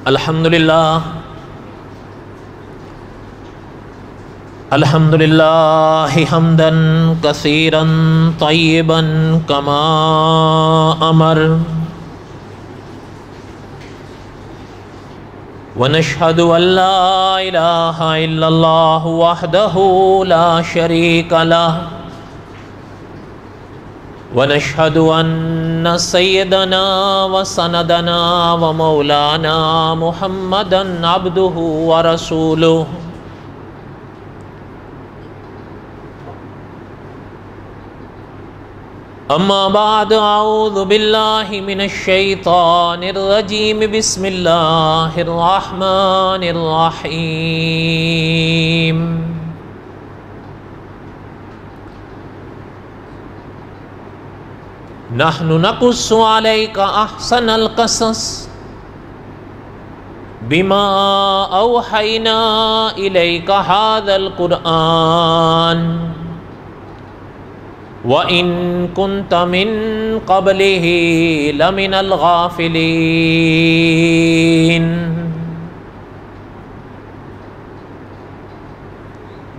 الحمدللہ حمدا کثیرا طیبا کما امر ونشهد ان لا الہ الا اللہ وحدہ لا شریک لہ ونشهد ان سیدنا وسندنا ومولانا محمدا عبدہ ورسولہ اما بعد اعوذ باللہ من الشیطان الرجیم بسم اللہ الرحمن الرحیم نحن نقص علیک احسن القصص بما اوحینا الیک ھذا القرآن وَإِن كُنْتَ مِن قَبْلِهِ لَمِنَ الْغَافِلِينَ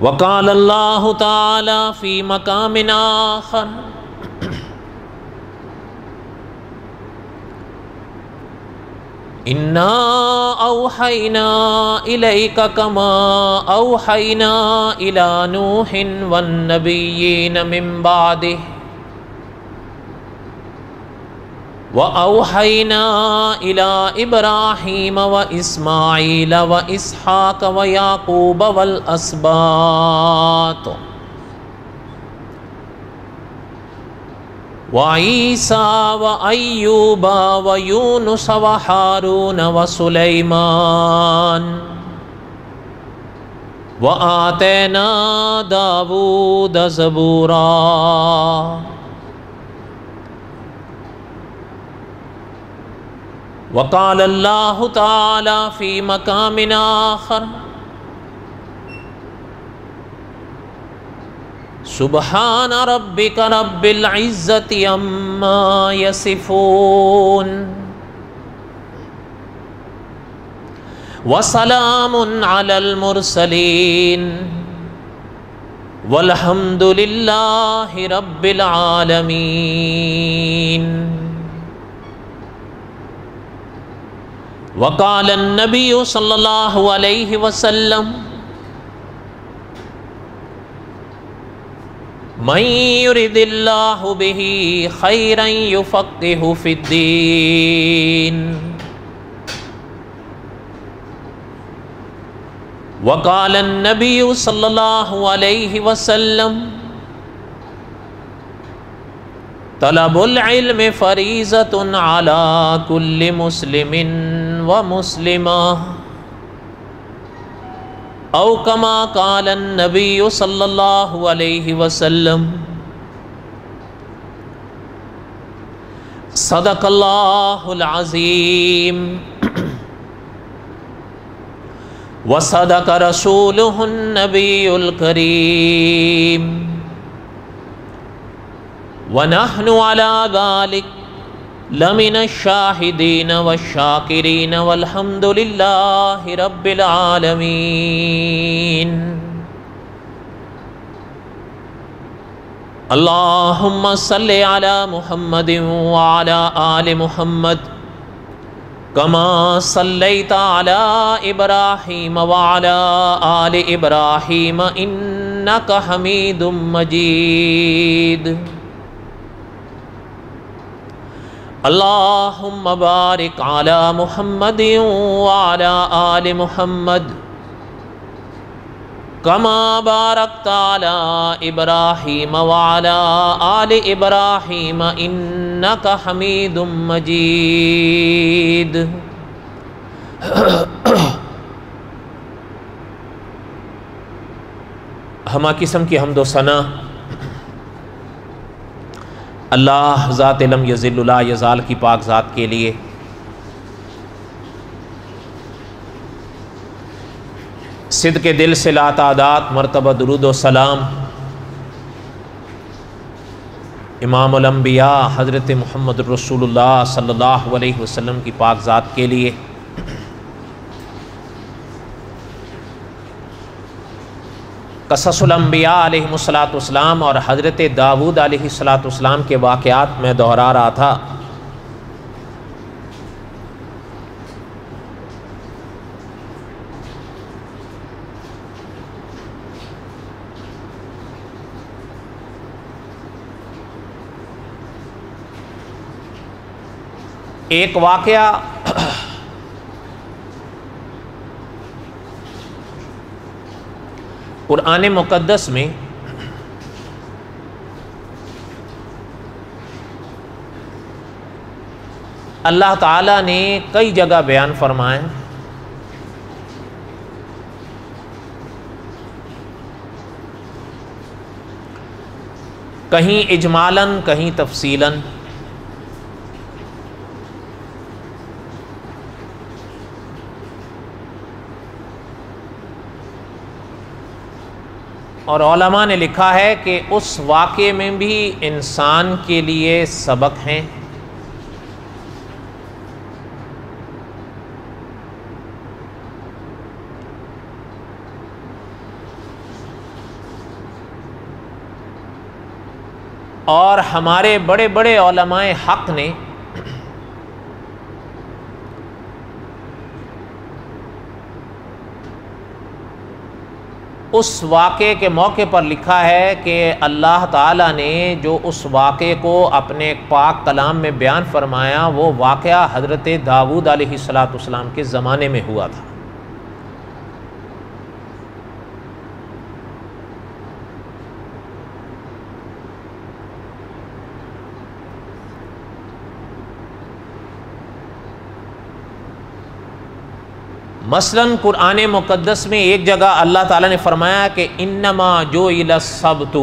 وَقَالَ اللَّهُ تَعَالَى فِي مَقَامٍ آخَرٍ اِنَّا أَوْحَيْنَا إِلَيْكَ كَمَا أَوْحَيْنَا إِلَى نُوحٍ وَالنَّبِيِّينَ مِن بَعْدِهِ وَأَوْحَيْنَا إِلَى إِبْرَاهِيمَ وَإِسْمَاعِيلَ وَإِسْحَاقَ وَيَعْقُوبَ وَالْأَسْبَاطِ وعیسیٰ وایوب ویونس وہارون وسلیمان وآتینا داود زبورا وقال اللہ تعالی فی مقام آخر سبحان ربک رب العزت عما یصفون وسلام علی المرسلین والحمد للہ رب العالمین وقال النبی صلی اللہ علیہ وسلم من یرد اللہ بہ خیرا یفقہ فی الدین وقال النبی صلی اللہ علیہ وسلم طلب العلم فریضۃ علی کل مسلم ومسلمہ او کما قال النبی صلی اللہ علیہ وسلم صدق اللہ العظیم وصدق رسولہ النبی الکریم ونحن علی ذلک لمن الشاہدین والشاکرین والحمد للہ رب العالمین اللہم صلی علی محمد وعلی آل محمد کما صلیت علی ابراہیم وعلی آل ابراہیم انک حمید مجید اللہم بارک علی محمد وعلی آل محمد کما بارکت علی ابراہیم وعلی آل ابراہیم انک حمید مجید ہمہ قسم کی حمد و ثنا اللہ ذات لم یزل لا یزال کی پاک ذات کے لیے، صدق دل سے لا تعداد مرتبہ درود و سلام امام الانبیاء حضرت محمد رسول اللہ صلی اللہ علیہ وسلم کی پاک ذات کے لیے، قصص الانبیاء علیہم الصلاۃ والسلام اور حضرت داؤد علیہ الصلاۃ والسلام کے واقعات میں دہرا رہا تھا۔ ایک واقعہ قرآن مقدس میں اللہ تعالیٰ نے کئی جگہ بیان فرمائے، کہیں اجمالاً کہیں تفصیلاً۔ اور علماء نے لکھا ہے کہ اس واقعے میں بھی انسان کے لیے سبق ہیں۔ اور ہمارے بڑے بڑے علماء حق نے اس واقعے کے موقع پر لکھا ہے کہ اللہ تعالیٰ نے جو اس واقعے کو اپنے پاک کلام میں بیان فرمایا وہ واقعہ حضرت داؤد علیہ الصلاۃ والسلام کے زمانے میں ہوا تھا۔ مثلاً قرآن مقدس میں ایک جگہ اللہ تعالیٰ نے فرمایا کہ انما جعل السبت،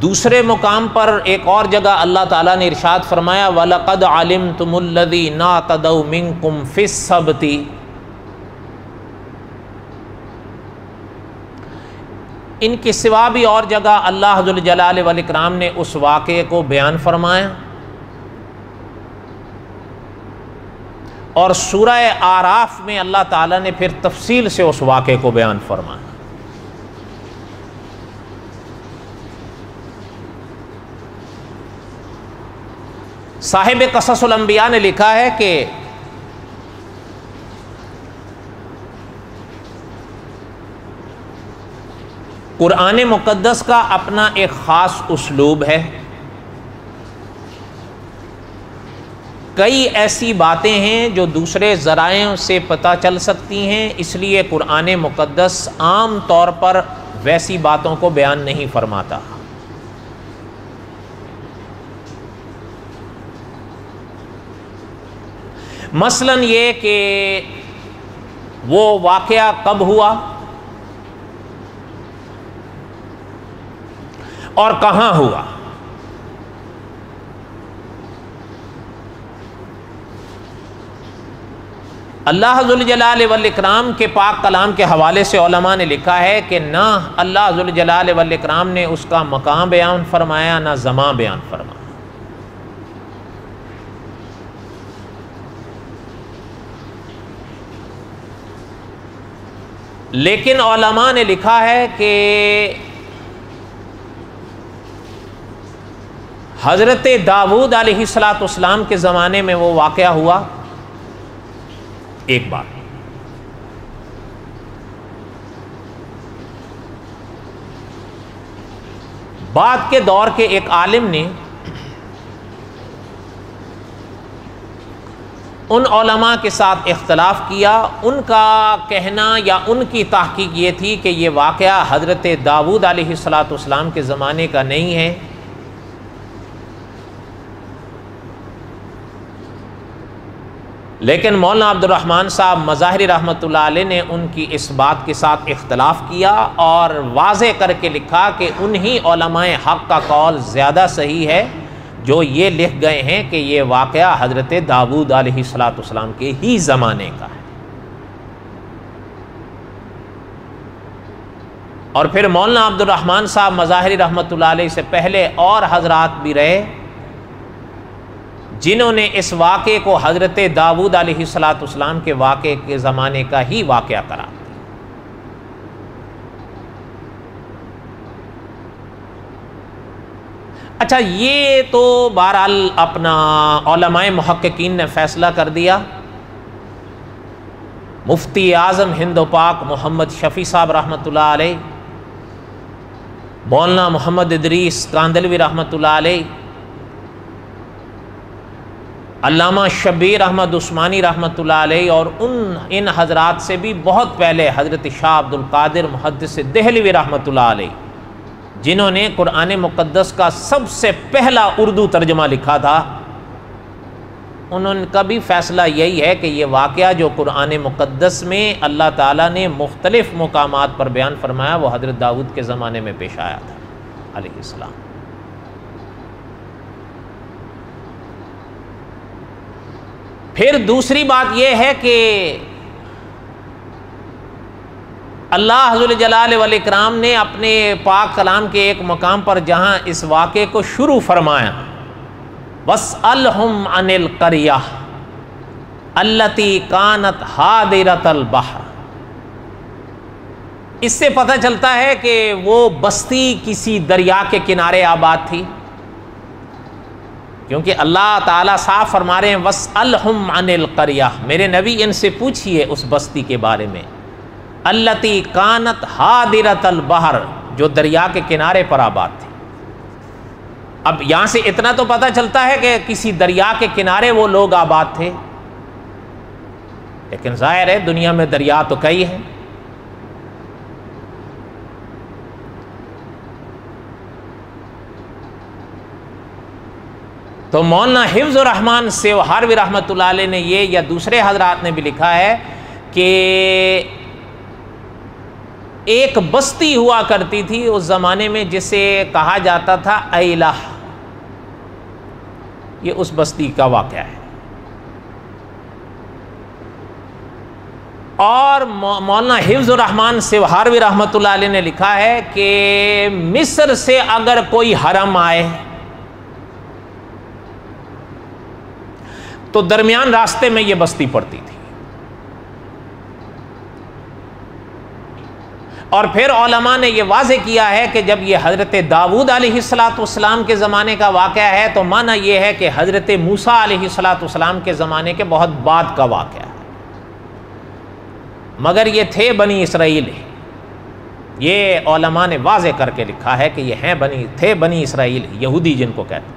دوسرے مقام پر ایک اور جگہ اللہ تعالیٰ نے ارشاد فرمایا وَلَقَدْ عَلِمْتُمُ الَّذِينَ اعْتَدَوْا مِنْكُمْ فِي السَّبْتِ۔ ان کے سوا بھی اور جگہ اللہ ذوالجلال والاکرام نے اس واقعے کو بیان فرمایا، اور سورہ اعراف میں اللہ تعالیٰ نے پھر تفصیل سے اس واقعے کو بیان فرمایا۔ صاحب قصص الانبیاء نے لکھا ہے کہ قرآن مقدس کا اپنا ایک خاص اسلوب ہے۔ کئی ایسی باتیں ہیں جو دوسرے ذرائع سے پتہ چل سکتی ہیں، اس لیے قرآن مقدس عام طور پر ویسی باتوں کو بیان نہیں فرماتا۔ مثلاً یہ کہ وہ واقعہ کب ہوا اور کہاں ہوا، اللہ ذوالجلال والاکرام کے پاک کلام کے حوالے سے علماء نے لکھا ہے کہ نہ اللہ ذوالجلال والاکرام نے اس کا مقام بیان فرمایا نہ زمان بیان فرمایا۔ لیکن علماء نے لکھا ہے کہ حضرت داؤد علیہ الصلاۃ والسلام کے زمانے میں وہ واقعہ ہوا۔ ایک بات، بعد کے دور کے ایک عالم نے ان علماء کے ساتھ اختلاف کیا۔ ان کا کہنا یا ان کی تحقیق یہ تھی کہ یہ واقعہ حضرت داؤد علیہ الصلاۃ والسلام کے زمانے کا نہیں ہے، لیکن مولانا عبد الرحمن صاحب مظاہری رحمۃ اللہ علیہ نے ان کی اس بات کے ساتھ اختلاف کیا اور واضح کر کے لکھا کہ انہی علماء حق کا قول زیادہ صحیح ہے جو یہ لکھ گئے ہیں کہ یہ واقعہ حضرت داؤد علیہ الصلاۃ والسلام کے ہی زمانے کا ہے۔ اور پھر مولانا عبد الرحمن صاحب مظاہری رحمۃ اللہ علیہ سے پہلے اور حضرات بھی رہے جنہوں نے اس واقعے کو حضرت داؤد علیہ السلام کے واقعے کے زمانے کا ہی واقعہ قرار دیا۔ اچھا، یہ تو بہرحال اپنا علماء محققین نے فیصلہ کر دیا۔ مفتی اعظم ہند و پاک محمد شفیع صاحب رحمۃ اللہ علیہ، مولانا محمد ادریس کاندلوی رحمۃ اللہ علیہ، علامہ شبیر احمد عثمانی رحمۃ اللہ علیہ، اور ان حضرات سے بھی بہت پہلے حضرت شاہ عبد القادر محدث دہلوی رحمۃ اللہ علیہ، جنہوں نے قرآن مقدس کا سب سے پہلا اردو ترجمہ لکھا تھا، انہوں کا بھی فیصلہ یہی ہے کہ یہ واقعہ جو قرآن مقدس میں اللہ تعالیٰ نے مختلف مقامات پر بیان فرمایا وہ حضرت داؤد کے زمانے میں پیش آیا تھا علیہ السلام۔ پھر دوسری بات یہ ہے کہ اللہ ذو الجلال والاکرام نے اپنے پاک کلام کے ایک مقام پر جہاں اس واقعے کو شروع فرمایا، وَاسْأَلْهُمْ عَنِ الْقَرْيَةِ الَّتِي كَانَتْ حَاضِرَةَ الْبَحْرِ، اس سے پتہ چلتا ہے کہ وہ بستی کسی دریا کے کنارے آباد تھی، کیونکہ اللہ تعالیٰ صاف فرما رہے ہیں وَاسْأَلْهُمْ عَنِ الْقَرْيَةِ، میرے نبی ان سے پوچھئے اس بستی کے بارے میں، الَّتِي كَانَتْ حَاضِرَةَ الْبَحْرِ، جو دریا کے کنارے پر آباد تھی۔ اب یہاں سے اتنا تو پتہ چلتا ہے کہ کسی دریا کے کنارے وہ لوگ آباد تھے، لیکن ظاہر ہے دنیا میں دریا تو کئی ہیں۔ تو مولانا حفظ الرحمان سیوہاروی رحمۃ اللہ علیہ نے یہ یا دوسرے حضرات نے بھی لکھا ہے کہ ایک بستی ہوا کرتی تھی اس زمانے میں جسے کہا جاتا تھا ایلہ، یہ اس بستی کا واقعہ ہے۔ اور مولانا حفظ الرحمان سیوہاروی رحمۃ اللہ علیہ نے لکھا ہے کہ مصر سے اگر کوئی حرم آئے تو درمیان راستے میں یہ بستی پڑتی تھی، اور پھر علماء نے یہ واضح کیا ہے کہ جب یہ حضرت داؤد علیہ السلام کے زمانے کا واقعہ ہے تو معنی یہ ہے کہ حضرت موسیٰ علیہ السلام کے زمانے کے بہت بعد کا واقعہ ہے، مگر یہ تھے بنی اسرائیل، یہ علماء نے واضح کر کے لکھا ہے کہ یہ تھے بنی اسرائیل، یہودی جن کو کہتے ہیں۔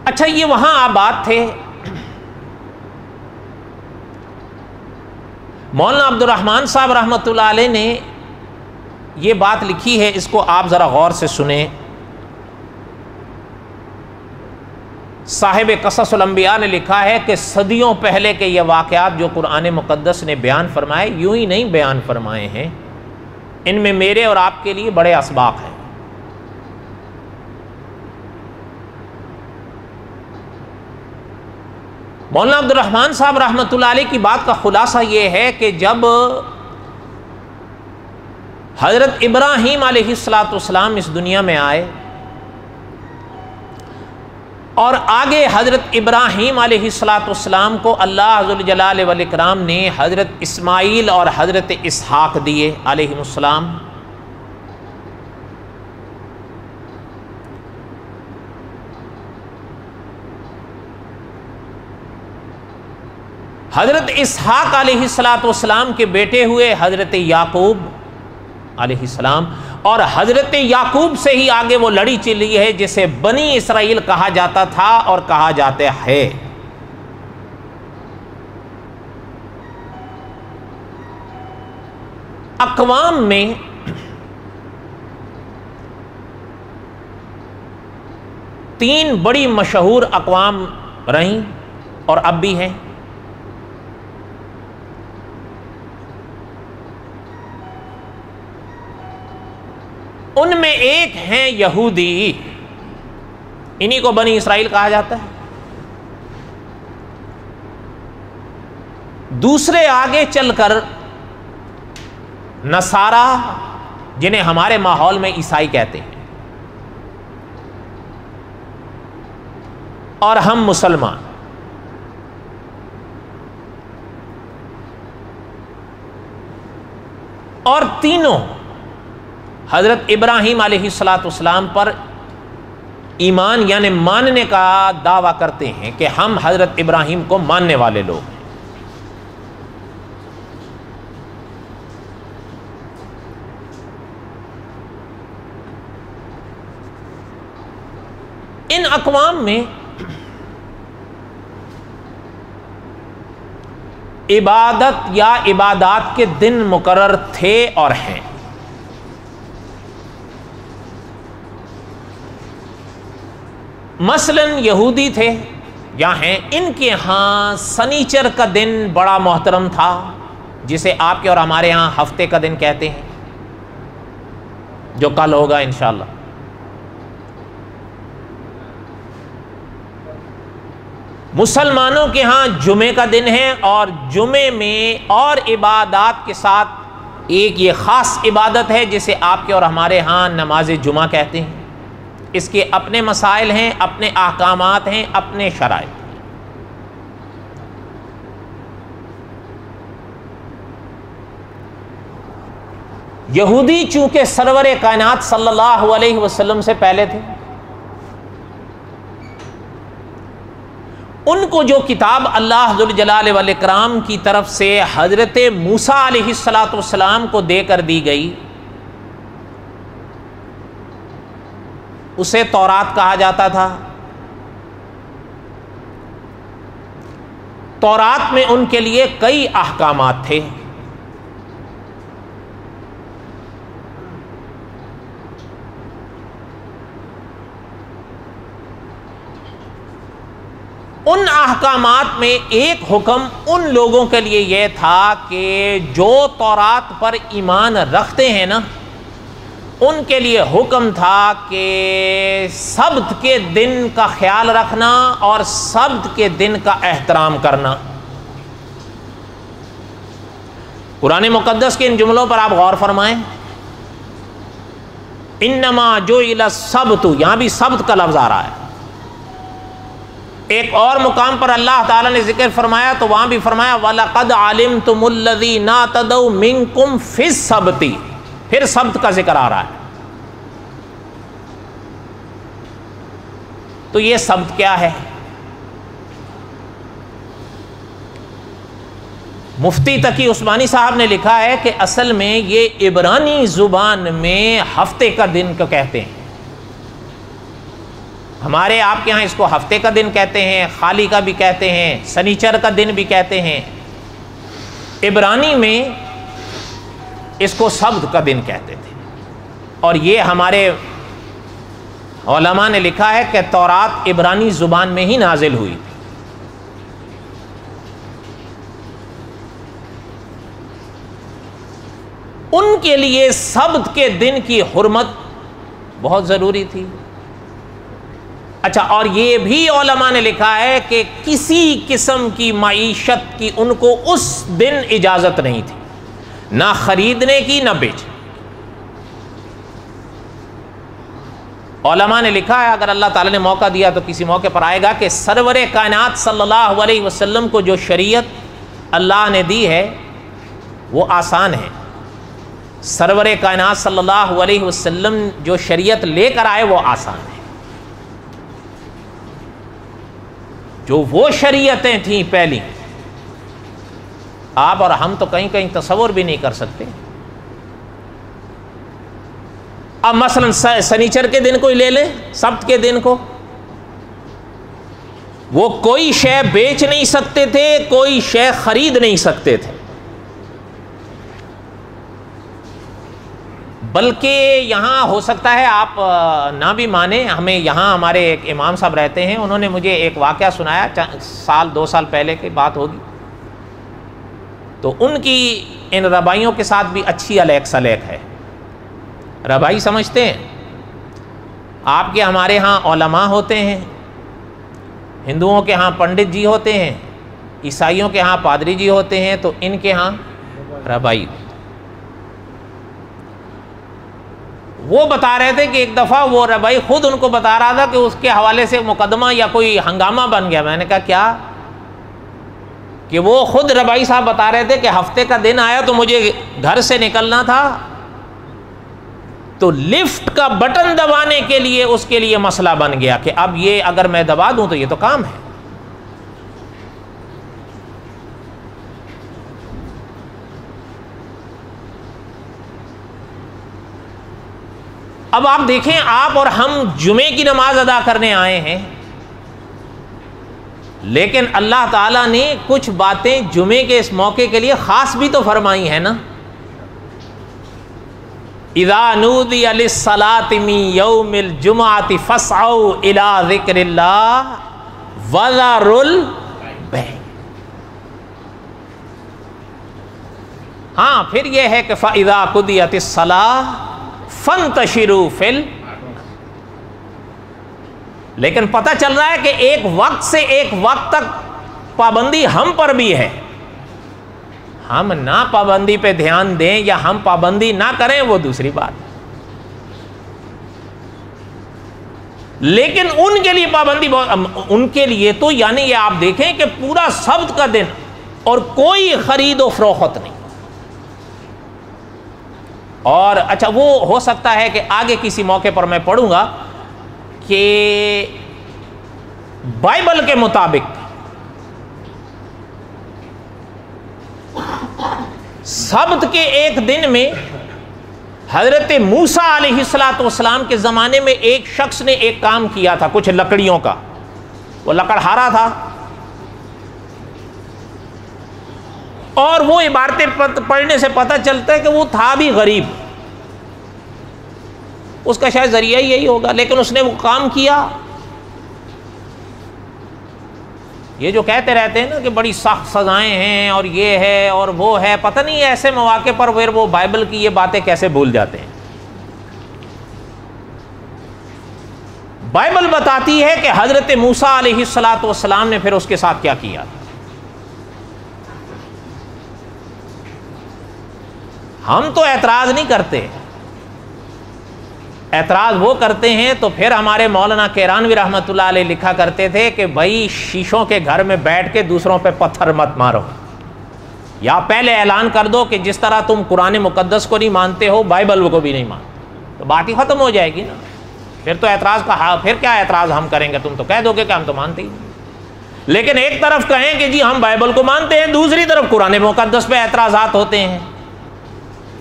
اچھا، یہ وہاں آباد تھے۔ مولانا عبد الرحمن صاحب رحمۃ اللہ علیہ نے یہ بات لکھی ہے، اس کو آپ ذرا غور سے سنیں۔ صاحب قصص الانبیاء نے لکھا ہے کہ صدیوں پہلے کے یہ واقعات جو قرآن مقدس نے بیان فرمائے یوں ہی نہیں بیان فرمائے ہیں، ان میں میرے اور آپ کے لیے بڑے اسباق ہیں۔ مولانا عبد الرحمن صاحب رحمۃ اللہ علیہ کی بات کا خلاصہ یہ ہے کہ جب حضرت ابراہیم علیہ السلام اس دنیا میں آئے اور آگے حضرت ابراہیم علیہ السلام کو اللہ ذو الجلال والاکرام نے حضرت اسماعیل اور حضرت اسحاق دیے علیہم السلام، حضرت اسحاق علیہ السلام کے بیٹے ہوئے حضرت یعقوب علیہ السلام، اور حضرت یعقوب سے ہی آگے وہ لڑی چلی ہے جسے بنی اسرائیل کہا جاتا تھا اور کہا جاتا ہے۔ اقوام میں تین بڑی مشہور اقوام رہیں اور اب بھی ہیں۔ ان میں ایک ہیں یہودی، انہی کو بنی اسرائیل کہا جاتا ہے۔ دوسرے آگے چل کر نصارہ جنہیں ہمارے ماحول میں عیسائی کہتے ہیں، اور ہم مسلمان۔ اور تینوں حضرت ابراہیم علیہ السلام پر ایمان یعنی ماننے کا دعویٰ کرتے ہیں کہ ہم حضرت ابراہیم کو ماننے والے لوگ ہیں۔ ان اقوام میں عبادت یا عبادات کے دن مقرر تھے اور ہیں۔ مثلاً یہودی تھے یا ہیں، ان کے ہاں سنیچر کا دن بڑا محترم تھا، جسے آپ کے اور ہمارے ہاں ہفتے کا دن کہتے ہیں، جو کل ہوگا انشاءاللہ۔ مسلمانوں کے ہاں جمعے کا دن ہے، اور جمعے میں اور عبادات کے ساتھ ایک یہ خاص عبادت ہے جسے آپ کے اور ہمارے ہاں نماز جمعہ کہتے ہیں۔ اس کے اپنے مسائل ہیں، اپنے احکامات ہیں، اپنے شرائط۔ یہودی چونکہ سرور کائنات صلی اللہ علیہ وسلم سے پہلے تھے، ان کو جو کتاب اللہ ذوالجلال والاکرام کی طرف سے حضرت موسیٰ علیہ السلام کو دے کر دی گئی، اسے تورات کہا جاتا تھا۔ تورات میں ان کے لیے کئی احکامات تھے۔ ان احکامات میں ایک حکم ان لوگوں کے لیے یہ تھا کہ جو تورات پر ایمان رکھتے ہیں نا، ان کے لیے حکم تھا کہ سبت کے دن کا خیال رکھنا اور سبت کے دن کا احترام کرنا۔ قرآن مقدس کے ان جملوں پر آپ غور فرمائیں، انما جعل السبت، یہاں بھی سبت کا لفظ آ رہا ہے۔ ایک اور مقام پر اللہ تعالیٰ نے ذکر فرمایا تو وہاں بھی فرمایا وَلَقَدْ عَلِمْتُمُ الَّذِينَ اعْتَدَوْا مِنْكُمْ فِي السَّبْتِ، پھر سبت کا ذکر آ رہا ہے۔ تو یہ سبت کیا ہے؟ مفتی تقی عثمانی صاحب نے لکھا ہے کہ اصل میں یہ عبرانی زبان میں ہفتے کا دن کو کہتے ہیں۔ ہمارے آپ کے ہاں اس کو ہفتے کا دن کہتے ہیں، خالی کا بھی کہتے ہیں، سنیچر کا دن بھی کہتے ہیں۔ عبرانی میں اس کو سبت کا دن کہتے تھے، اور یہ ہمارے علماء نے لکھا ہے کہ تورات عبرانی زبان میں ہی نازل ہوئی تھی۔ ان کے لیے سبت کے دن کی حرمت بہت ضروری تھی۔ اچھا، اور یہ بھی علماء نے لکھا ہے کہ کسی قسم کی معیشت کی ان کو اس دن اجازت نہیں تھی، نہ خریدنے کی نہ بیچنے۔ علماء نے لکھا ہے اگر اللہ تعالیٰ نے موقع دیا تو کسی موقع پر آئے گا کہ سرور کائنات صلی اللہ علیہ وسلم کو جو شریعت اللہ نے دی ہے وہ آسان ہے۔ سرور کائنات صلی اللہ علیہ وسلم جو شریعت لے کر آئے وہ آسان ہے۔ جو وہ شریعتیں تھیں پہلی، آپ اور ہم تو کہیں کہیں تصور بھی نہیں کر سکتے۔ اب مثلا سنیچر کے دن کو ہی لے لیں، سبت کے دن کو، وہ کوئی شے بیچ نہیں سکتے تھے، کوئی شے خرید نہیں سکتے تھے، بلکہ یہاں ہو سکتا ہے آپ نہ بھی مانیں، ہمیں یہاں ہمارے ایک امام صاحب رہتے ہیں، انہوں نے مجھے ایک واقعہ سنایا، سال 2 سال پہلے کی بات ہوگی، تو ان کی ان ربائیوں کے ساتھ بھی اچھی الیک سلیک ہے۔ ربائی سمجھتے ہیں، آپ کے ہمارے ہاں علماء ہوتے ہیں، ہندوؤں کے ہاں پنڈت جی ہوتے ہیں، عیسائیوں کے ہاں پادری جی ہوتے ہیں، تو ان کے ہاں ربائی۔ وہ بتا رہے تھے کہ ایک دفعہ وہ ربائی خود ان کو بتا رہا تھا کہ اس کے حوالے سے مقدمہ یا کوئی ہنگامہ بن گیا. میں نے کہا کیا؟ کہ وہ خود ربائی صاحب بتا رہے تھے کہ ہفتے کا دن آیا تو مجھے گھر سے نکلنا تھا, تو لفٹ کا بٹن دبانے کے لیے اس کے لیے مسئلہ بن گیا کہ اب یہ اگر میں دبا دوں تو یہ تو کام ہے. اب آپ دیکھیں, آپ اور ہم جمعے کی نماز ادا کرنے آئے ہیں, لیکن اللہ تعالیٰ نے کچھ باتیں جمعے کے اس موقع کے لیے خاص بھی تو فرمائی ہیں نا. اذا نودی للصلاۃ من یوم الجمعۃ فاسعوا الی ذکر اللہ وذروا البیع. ہاں پھر یہ ہے کہ فاذا قضیت الصلاۃ فانتشروا فی ال. لیکن پتہ چل رہا ہے کہ ایک وقت سے ایک وقت تک پابندی ہم پر بھی ہے. ہم نہ پابندی پہ دھیان دیں یا ہم پابندی نہ کریں وہ دوسری بات, لیکن ان کے لیے پابندی ان کے لیے تو یعنی یہ آپ دیکھیں کہ پورا سبت کا دن اور کوئی خرید و فروخت نہیں. اور اچھا وہ ہو سکتا ہے کہ آگے کسی موقع پر میں پڑھوں گا کہ بائبل کے مطابق سبت کے ایک دن میں حضرت موسیٰ علیہ السلام کے زمانے میں ایک شخص نے ایک کام کیا تھا کچھ لکڑیوں کا. وہ لکڑہارا تھا اور وہ عبارتیں پڑھنے سے پتہ چلتا ہے کہ وہ تھا بھی غریب, اس کا شاید ذریعہ یہی ہوگا, لیکن اس نے وہ کام کیا. یہ جو کہتے رہتے ہیں نا کہ بڑی سخت سزائیں ہیں اور یہ ہے اور وہ ہے, پتہ نہیں ایسے مواقع پر پھر وہ بائبل کی یہ باتیں کیسے بھول جاتے ہیں. بائبل بتاتی ہے کہ حضرت موسیٰ علیہ السلام نے پھر اس کے ساتھ کیا کیا. ہم تو اعتراض نہیں کرتے, اعتراض وہ کرتے ہیں تو پھر ہمارے مولانا کیرانوی رحمۃ اللہ علیہ لکھا کرتے تھے کہ بھائی شیشوں کے گھر میں بیٹھ کے دوسروں پہ پتھر مت مارو, یا پہلے اعلان کر دو کہ جس طرح تم قرآن مقدس کو نہیں مانتے ہو بائبل کو بھی نہیں مانتے, تو بات ہی ختم ہو جائے گی نا. پھر تو اعتراض کا پھر کیا اعتراض ہم کریں گے, تم تو کہہ دو گے کہ ہم تو مانتے ہی نہیں. لیکن ایک طرف کہیں کہ جی ہم بائبل کو مانتے ہیں, دوسری طرف قرآن مقدس پہ اعتراضات ہوتے ہیں.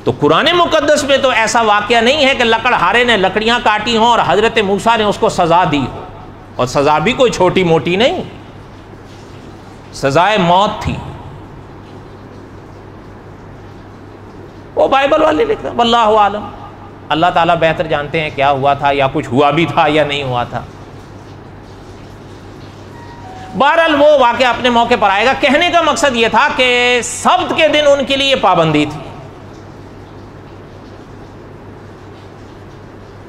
تو قرآن مقدس میں تو ایسا واقعہ نہیں ہے کہ لکڑہارے نے لکڑیاں کاٹی ہوں اور حضرت موسیٰ نے اس کو سزا دی ہو, اور سزا بھی کوئی چھوٹی موٹی نہیں, سزائے موت تھی. وہ بائبل والے لکھتے ہیں, واللہ عالم, اللہ تعالیٰ بہتر جانتے ہیں کیا ہوا تھا, یا کچھ ہوا بھی تھا یا نہیں ہوا تھا. بہرحال وہ واقعہ اپنے موقع پر آئے گا. کہنے کا مقصد یہ تھا کہ سبت کے دن ان کے لیے پابندی تھی.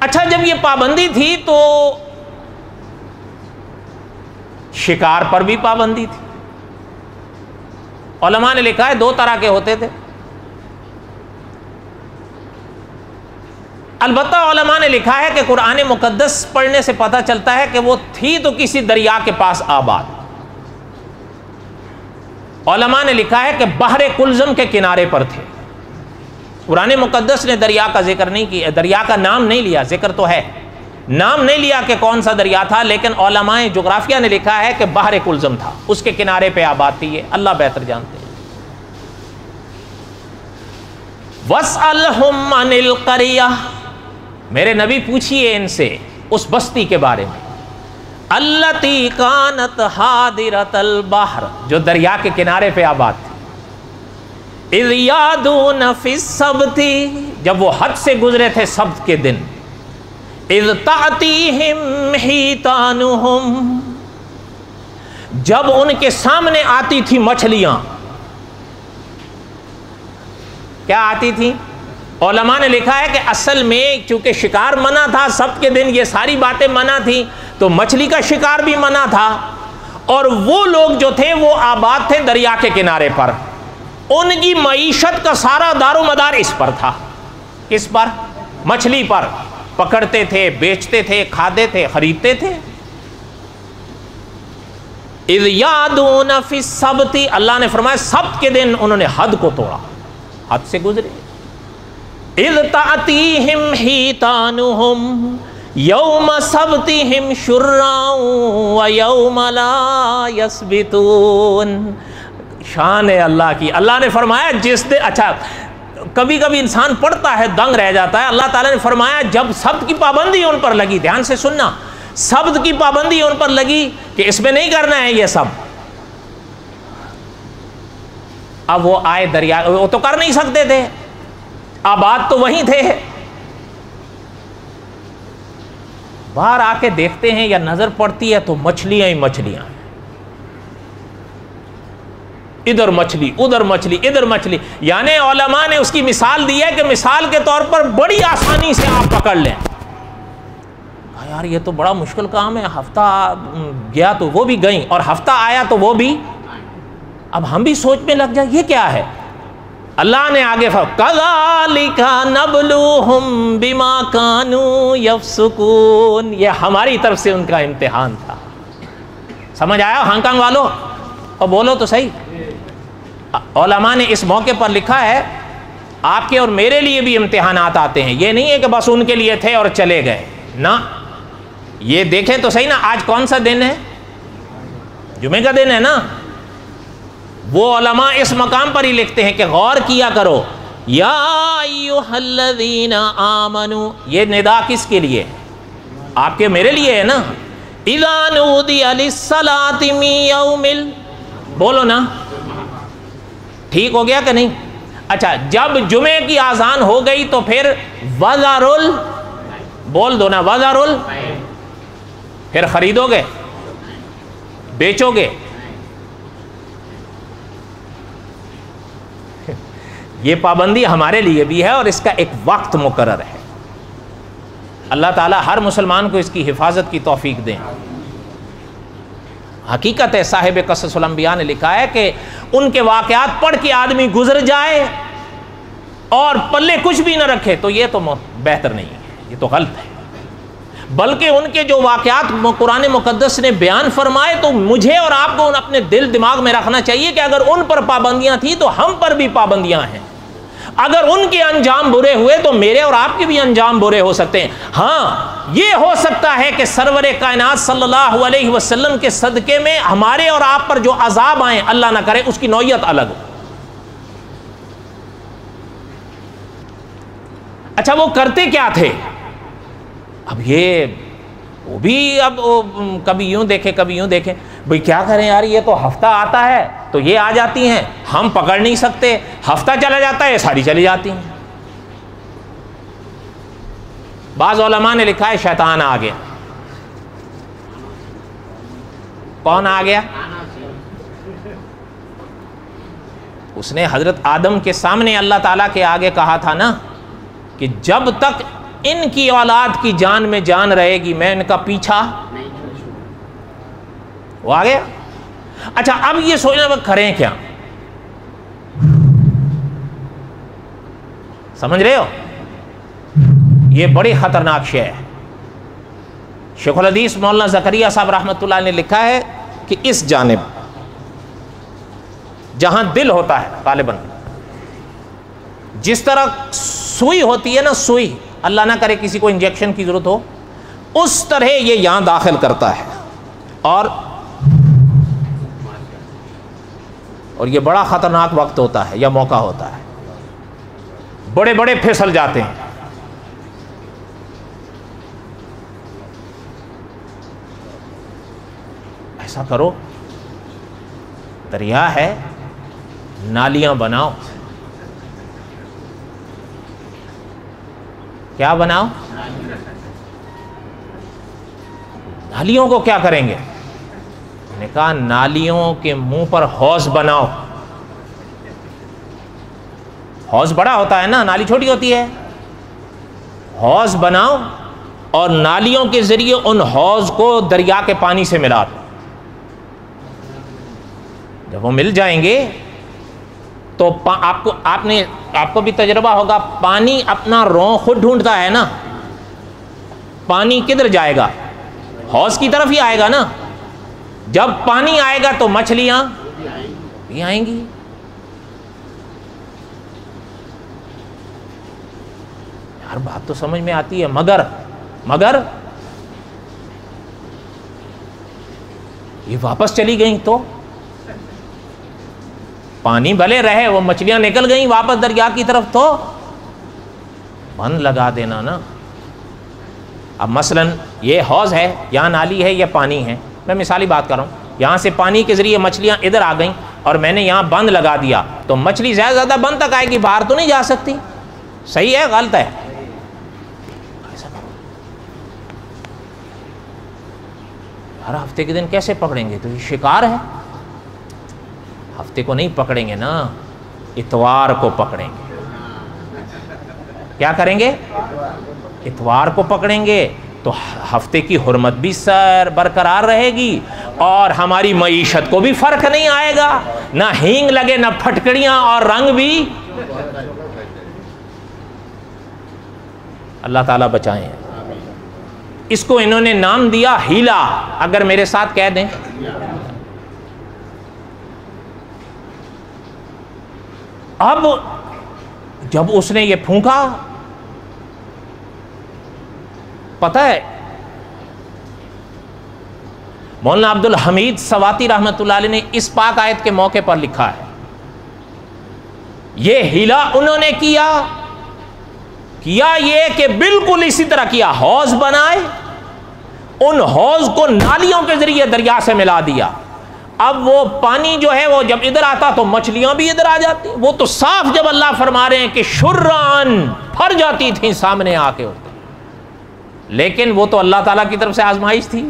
اچھا جب یہ پابندی تھی تو شکار پر بھی پابندی تھی. علماء نے لکھا ہے دو طرح کے ہوتے تھے. البتہ علماء نے لکھا ہے کہ قرآن مقدس پڑھنے سے پتہ چلتا ہے کہ وہ تھی تو کسی دریا کے پاس آباد. علماء نے لکھا ہے کہ بحر کلزم کے کنارے پر تھے. قرآن مقدس نے دریا کا ذکر نہیں کیا, دریا کا نام نہیں لیا, ذکر تو ہے, نام نہیں لیا کہ کون سا دریا تھا, لیکن علماء جغرافیہ نے لکھا ہے کہ بحر کلزم تھا, اس کے کنارے پہ آباد تھی. یہ اللہ بہتر جانتے ہیں. وَاسْأَلْهُمْ عَنِ الْقَرْيَةِ, میرے نبی پوچھئے ان سے اس بستی کے بارے میں, الَّتِي كَانَتْ حَاضِرَةَ الْبَحْرِ, جو دریا کے کنارے پہ آباد تھی. اِذْ يَعْدُونَ فِي السَّبْتِ, جب وہ حد سے گزرے تھے سبت کے دن. اِذْ تَأْتِيهِمْ حِيتَانُهُمْ, جب ان کے سامنے آتی تھی مچھلیاں. کیا آتی تھی؟ علماء نے لکھا ہے کہ اصل میں چونکہ شکار منع تھا, سبت کے دن یہ ساری باتیں منع تھیں, تو مچھلی کا شکار بھی منع تھا. اور وہ لوگ جو تھے وہ آباد تھے دریا کے کنارے پر, ان کی معیشت کا سارا دار و مدار اس پر تھا. کس پر؟ مچھلی پر. پکڑتے تھے، بیچتے تھے، کھاتے تھے، خریدتے تھے۔ اذ یعدون فی السبت، اللہ نے فرمایا سبت کے دن انہوں نے حد کو توڑا، حد سے گزرے۔ اذ تأتیہم حیتانہم یوم سبتہم شرعا ویوم لا یسبتون۔ شان ہے اللہ کی، اللہ نے فرمایا جس دن، اچھا کبھی کبھی انسان پڑھتا ہے دنگ رہ جاتا ہے، اللہ تعالیٰ نے فرمایا جب سبت کی پابندی ان پر لگی، دھیان سے سننا، سبت کی پابندی ان پر لگی کہ اس میں نہیں کرنا ہے یہ سب، اب وہ آئے دریا، وہ تو کر نہیں سکتے تھے، آباد تو وہیں تھے، باہر آ کے دیکھتے ہیں یا نظر پڑتی ہے تو مچھلیاں ہی مچھلیاں، ادھر مچھلی ادھر مچھلی ادھر مچھلی، یعنی علماء نے اس کی مثال دی ہے کہ مثال کے طور پر بڑی آسانی سے آپ پکڑ لیں۔ یار یہ تو بڑا مشکل کام ہے، ہفتہ گیا تو وہ بھی گئیں اور ہفتہ آیا تو وہ بھی، اب ہم بھی سوچ میں لگ جائیں یہ کیا ہے۔ اللہ نے آگے کَذَلِكَ نَبْلُوهُمْ بِمَا كَانُوا يَفْسُقُونَ، یہ ہماری طرف سے ان کا امتحان تھا۔ سمجھ آیا ہانگ کانگ والوں؟ اور بولو تو صحیح۔ علماء نے اس موقع پر لکھا ہے آپ کے اور میرے لیے بھی امتحانات آتے ہیں، یہ نہیں ہے کہ بس ان کے لیے تھے اور چلے گئے، نہ، یہ دیکھیں تو صحیح نا، آج کون سا دن ہے؟ جمعے کا دن ہے نا۔ وہ علماء اس مقام پر ہی لکھتے ہیں کہ غور کیا کرو، یا ایھا الذین آمنوا، یہ ندا کس کے لیے؟ آپ کے میرے لیے ہے نا۔ اذا نودی للصلاۃ من یوم بولو نا، ٹھیک ہو گیا کہ نہیں؟ اچھا جب جمعے کی اذان ہو گئی تو پھر وذرل، بول دو نا، وذرل، پھر خریدو گے، بیچو گے، یہ پابندی ہمارے لیے بھی ہے اور اس کا ایک وقت مقرر ہے۔ اللہ تعالیٰ ہر مسلمان کو اس کی حفاظت کی توفیق دیں۔ حقیقت ہے صاحب قصص الانبیاء نے لکھا ہے کہ ان کے واقعات پڑھ کے آدمی گزر جائے اور پلے کچھ بھی نہ رکھے تو یہ تو بہتر نہیں ہے، یہ تو غلط ہے، بلکہ ان کے جو واقعات قرآن مقدس نے بیان فرمائے تو مجھے اور آپ کو اپنے دل دماغ میں رکھنا چاہیے کہ اگر ان پر پابندیاں تھیں تو ہم پر بھی پابندیاں ہیں، اگر ان کے انجام برے ہوئے تو میرے اور آپ کے بھی انجام برے ہو سکتے ہیں۔ ہاں یہ ہو سکتا ہے کہ سرور کائنات صلی اللہ علیہ وسلم کے صدقے میں ہمارے اور آپ پر جو عذاب آئیں اللہ نہ کرے اس کی نوعیت الگ ہو۔ اچھا وہ کرتے کیا تھے؟ اب یہ وہ بھی اب کبھی یوں دیکھیں کبھی یوں دیکھیں، بھئی کیا کریں یار، یہ تو ہفتہ آتا ہے تو یہ آ جاتی ہیں، ہم پکڑ نہیں سکتے، ہفتہ چلا جاتا ہے یہ ساری چلی جاتی ہیں۔ بعض علماء نے لکھا ہے شیطان آ گیا۔ کون آ گیا؟ اس نے حضرت آدم کے سامنے اللہ تعالیٰ کے آگے کہا تھا نا کہ جب تک ان کی اولاد کی جان میں جان رہے گی میں ان کا پیچھا، وہ آ گیا۔ اچھا اب یہ سوچنا کریں کیا، سمجھ رہے ہو؟ یہ بڑی خطرناک شے ہے۔ شیخ الحدیث مولانا زکریا صاحب رحمۃ اللہ نے لکھا ہے کہ اس جانب جہاں دل ہوتا ہے غالباً، جس طرح سوئی ہوتی ہے نا، سوئی، اللہ نہ کرے کسی کو انجیکشن کی ضرورت ہو، اس طرح یہ یہاں داخل کرتا ہے اور یہ بڑا خطرناک وقت ہوتا ہے یا موقع ہوتا ہے، بڑے بڑے پھسل جاتے ہیں۔ ایسا کرو، دریا ہے، نالیاں بناؤ۔ کیا بناؤ؟ نالیوں کو کیا کریں گے؟ نے کہا نالیوں کے منہ پر حوض بناؤ۔ حوض بڑا ہوتا ہے نا، نالی چھوٹی ہوتی ہے۔ حوض بناؤ اور نالیوں کے ذریعے ان حوض کو دریا کے پانی سے ملا دو۔ جب وہ مل جائیں گے تو آپ کو بھی تجربہ ہوگا، پانی اپنا رون خود ڈھونڈتا ہے نا، پانی کدھر جائے گا؟ حوض کی طرف ہی آئے گا نا. جب پانی آئے گا تو مچھلیاں بھی آئیں گی. یار بات تو سمجھ میں آتی ہے، مگر یہ واپس چلی گئیں تو پانی بھلے رہے، وہ مچھلیاں نکل گئیں واپس دریا کی طرف، تو بند لگا دینا نا. اب مثلا یہ حوض ہے، یہاں نالی ہے یا پانی ہے، میں مثالی بات کر رہا ہوں، یہاں سے پانی کے ذریعے مچھلیاں ادھر آ گئیں اور میں نے یہاں بند لگا دیا، تو مچھلی زیادہ بند تک آئے گی، باہر تو نہیں جا سکتی. صحیح ہے غلط ہے؟ ہر ہفتے کے دن کیسے پکڑیں گے؟ تو یہ شکار ہے. ہفتے کو نہیں پکڑیں گے نا، اتوار کو پکڑیں گے. کیا کریں گے؟ اتوار کو پکڑیں گے. تو ہفتے کی حرمت بھی برقرار رہے گی اور ہماری معیشت کو بھی فرق نہیں آئے گا، نہ ہینگ لگے، نہ پھٹکڑیاں، اور رنگ بھی. اللہ تعالیٰ بچائیں. اس کو انہوں نے نام دیا ہیلا. اگر میرے ساتھ کہہ دیں، اب جب اس نے یہ پھونکا، پتہ ہے مولانا عبد الحمید سواتی رحمۃ اللہ علیہ نے اس پاک آیت کے موقع پر لکھا ہے، یہ ہیلا انہوں نے کیا یہ کہ بالکل اسی طرح کیا، حوض بنائے، ان حوض کو نالیوں کے ذریعے دریا سے ملا دیا. اب وہ پانی جو ہے وہ جب ادھر آتا تو مچھلیاں بھی ادھر آ جاتی. وہ تو صاف جب اللہ فرما رہے ہیں کہ شرعاً پھر جاتی تھیں سامنے آ کے، لیکن وہ تو اللہ تعالیٰ کی طرف سے آزمائش تھی.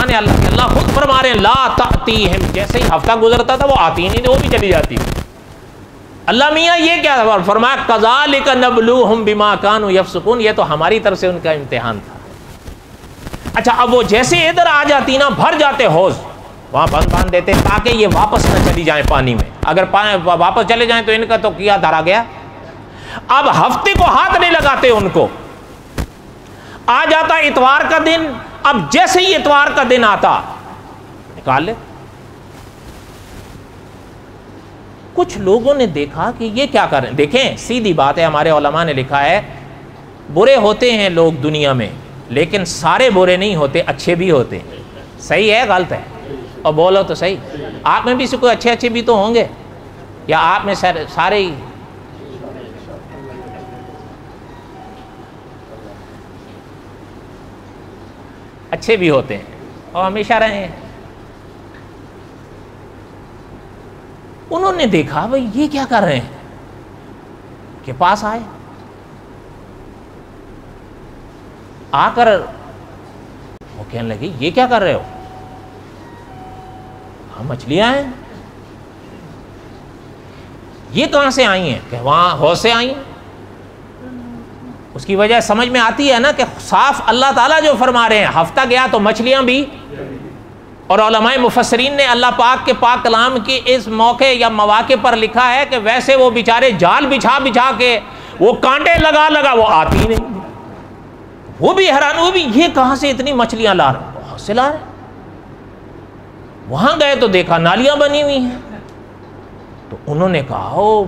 اللہ خود فرما رہے ہیں لا تأتیہم، جیسے ہی ہفتہ گزرتا تھا وہ آتی نہیں تھی، وہ بھی چلی جاتی تھی. اللہ میاں یہ کیا فرمایا؟ کذالک نبلوہم بما کانوا یفسقون، یہ تو ہماری طرف سے ان کا امتحان تھا. اچھا اب وہ جیسے ادھر آ جاتی نا، بھر جاتے حوض، وہاں بند باندھ دیتے تاکہ یہ واپس نہ چلی جائیں پانی میں. اگر واپس چلے جائیں تو ان کا تو کیا دھرا گیا. اب ہفتے کو ہاتھ نہیں لگاتے ان کو. آ جاتا اتوار کا دن، اب جیسے ہی اتوار کا دن آتا نکال لے. کچھ لوگوں نے دیکھا کہ یہ کیا کر رہے ہیں. دیکھیں سیدھی بات ہے، ہمارے علماء نے لکھا ہے برے ہوتے ہیں لوگ دنیا میں، لیکن سارے برے نہیں ہوتے، اچھے بھی ہوتے ہیں. صحیح ہے غلط ہے؟ اور بولو تو صحیح. آپ میں بھی سے کوئی اچھے بھی تو ہوں گے، یا آپ میں سارے ہی؟ اچھے بھی ہوتے ہیں اور ہمیشہ رہے ہیں. انہوں نے دیکھا بھائی یہ کیا کر رہے ہیں، کے پاس آئے، آ کر وہ کہنے لگے یہ کیا کر رہے ہو؟ ہاں مچھلیاں ہیں. یہ کہاں سے آئی ہیں؟ کہ وہاں حوض سے آئی ہیں. اس کی وجہ سمجھ میں آتی ہے نا کہ صاف اللہ تعالیٰ جو فرما رہے ہیں ہفتہ گیا تو مچھلیاں بھی. اور علماء مفسرین نے اللہ پاک کے پاک کلام کی اس موقع یا مواقع پر لکھا ہے کہ ویسے وہ بیچارے جال بچھا کے وہ کانٹے لگا وہ آتی ہی نہیں. وہ بھی حیران، وہ بھی یہ کہاں سے اتنی مچھلیاں لا رہے ہیں؟ بہت سے لا رہے ہیں. وہاں گئے تو دیکھا نالیاں بنی ہوئی ہیں. تو انہوں نے کہا او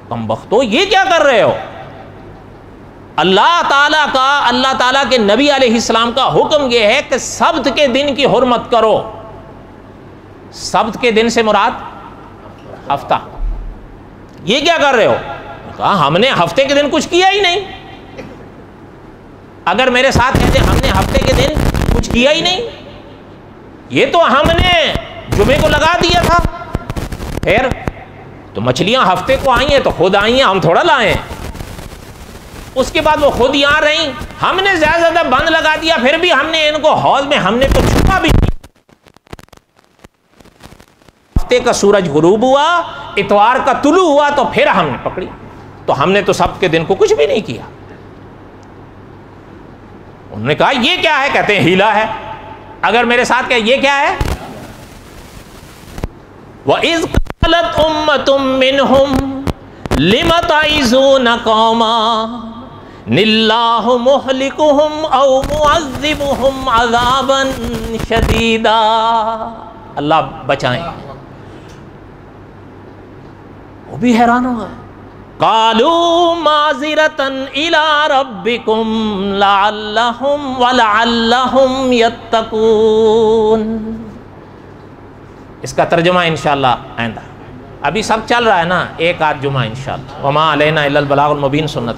کمبختو یہ کیا کر رہے ہو؟ اللہ تعالیٰ کے نبی علیہ السلام کا حکم یہ ہے کہ سبت کے دن کی حرمت کرو. سبت کے دن سے مراد ہفتہ. یہ کیا کر رہے ہو؟ کہا ہم نے ہفتے کے دن کچھ کیا ہی نہیں. اگر میرے ساتھ کہتے ہم نے ہفتے کے دن کچھ کیا ہی نہیں، یہ تو ہم نے جمعے کو لگا دیا تھا. پھر تو مچھلیاں ہفتے کو آئی ہیں تو خود آئی ہیں، ہم تھوڑا لائیں. اس کے بعد وہ خود ہی آ رہی، ہم نے زیادہ بند لگا دیا، پھر بھی ہم نے ان کو حوض میں ہم نے تو چھپا بھی نہیں. ہفتے کا سورج غروب ہوا، اتوار کا طلوع ہوا تو پھر ہم نے پکڑی. تو ہم نے تو سبت کے دن کو کچھ بھی نہیں کیا. انہوں نے کہا یہ کیا ہے؟ کہتے ہیں ہیلا ہے. اگر میرے ساتھ کہ یہ کیا ہے؟ وَإِذْ قَالَتْ أُمَّةٌ مِّنْهُمْ لِمَ تَعِظُونَ قَوْمًا نِلَّهُ مُحْلِكُهُمْ أَوْ مُعَذِّبُهُمْ عَذَابًا شَدِيدًا، اللہ بچائیں۔ وہ بھی حیران ہو گئے۔ قَالُوا مَعْذِرَةً إِلَىٰ رَبِّكُمْ وَلَعَلَّهُمْ يَتَّقُونَ۔ اس کا ترجمہ انشاءاللہ آئندہ، ابھی سب چل رہا ہے نا، ایک آدھ جمعہ انشاءاللہ۔ وَمَا عَلَيْنَا إِلَّا الْبَلَاغُ الْمُبِينُ سنت۔